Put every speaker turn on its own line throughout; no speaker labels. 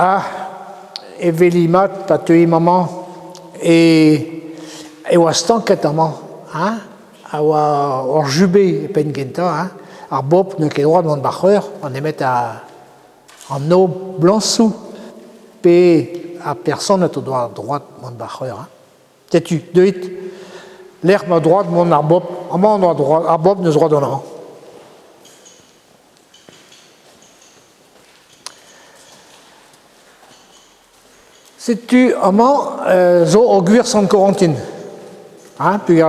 Ah, evelimat patui maman et wastan ketama, hein, awa orjubé pengenta, hein, arbop ne ket droit de mon bacheur, on émet en eau blanc sous, et à personne ne doit droit de mon bacheur, hein. T'es-tu, de hit, l'air ma droit de mon arbop, en mon droit, arbop ne droit donnant. C'est-tu amant zo augur sans quarantine, hein, puis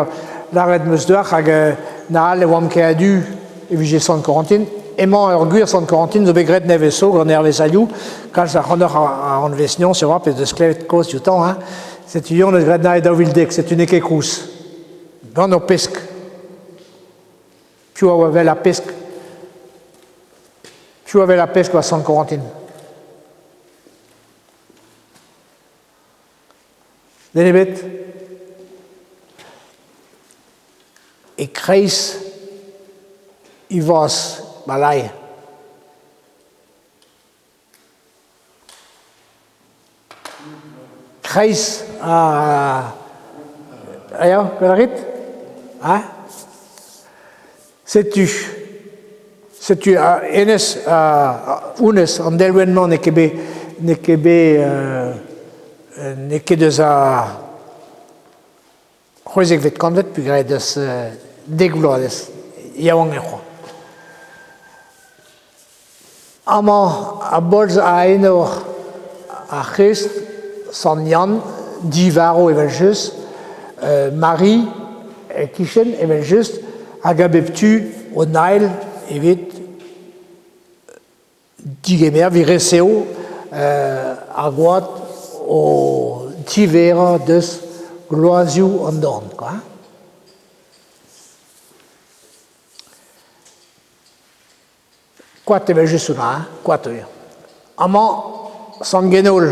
l'arrêt de mesdoir hag na le wam keadu et vigé sans quarantine aimant augur sans quarantine zo begret neveso grand nerve saliou quand ça honor en vesnion sur rap et de sclève cause du temps, hein, c'est union de gredna et d'ovildec, c'est une équecrous dans nos pesques tu avais la pesque à sans quarantine. Denebet et kreis ivas balai. Kreis ayo, pelarit? Hein? C'est-tu enes unes en delwenman nekebe neke deus a c'hwezek vet kanvet pu gret deus degloadez yaouang e c'hoa. Amañ a bolz a enor a c'hest san Yann divaro evel just Marie e kichen evel just hag a beptu o nail evit digemer vireseo a goat o tivera deus gloazioù an dorn, quoi. Quat evel just una, hein? Quat eo. Amañ sangenol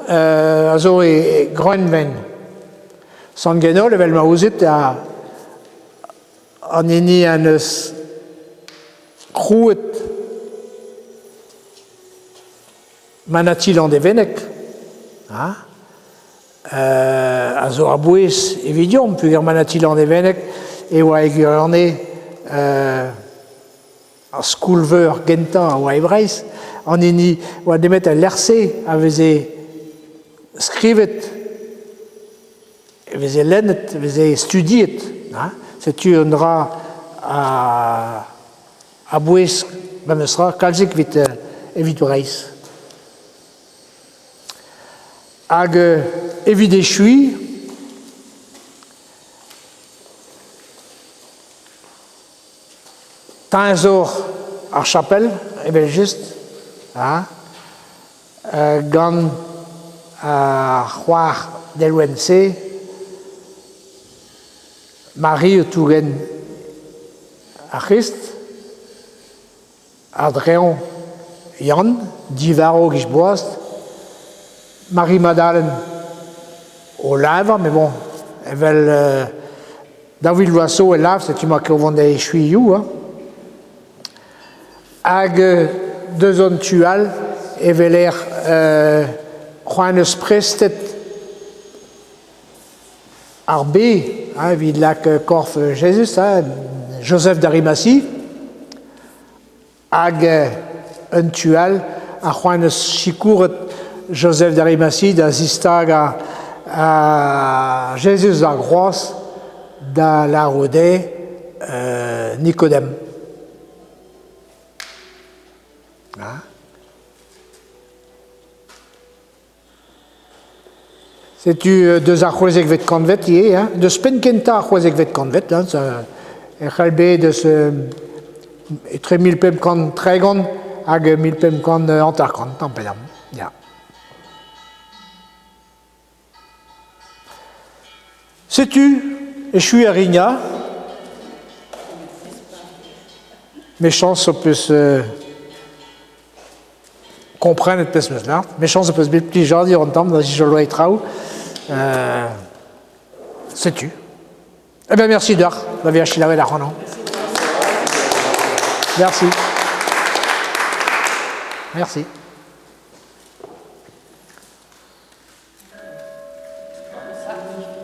a zo e groenven. Sangenol evel ma ouzet an eni an eus krouet manatilan de venek, hein? A zo a bouez evidiom, puger manatilan de venek, e oa egurne a skoulveur genta a oa ebreiz, an eni oa demet a lerse a veze skrivet, a veze lennet, a veze studiet, hein? Setu un dra a bouez, ben eus ra kalzek evit breiz. Hag evit echui tañzor ar chapel evel just, hein? Gant a c'hoar delwen se Marie o tougen a Christ ar dreon Yann divaro giz boast Marie Madalen au lave, mais bon, elle veut David Loiseau et lave, c'est tu m'as qu'au vent des chouillous, hein. Hag deux zones tual, et veut l'air Juanes Prestet Arbé, hein, vide lac Corf Jésus, hein, Joseph d'Arimathie, hag un tual, à Juanes Chicouret Joseph d'Arimathie d'Azistag à Jésus à Grosse da la Rodé Nicodème. Hein? C'est-tu deux achouezek vet convet yé, hein? De spenkenta achouezek vet convet, hein? Et chalbe de ce très mille pem kan tregon hag mille pem kan antarkan tampedam. Ja. Sais-tu, je suis à Rigna, mes chances peut se comprendre et peut-être là, mes chances peut se bien plus genre dire en temps dans je dois être sais-tu. Eh bien merci d'art, la vierge la la Merci. Merci.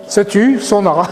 Sais-tu, son aura.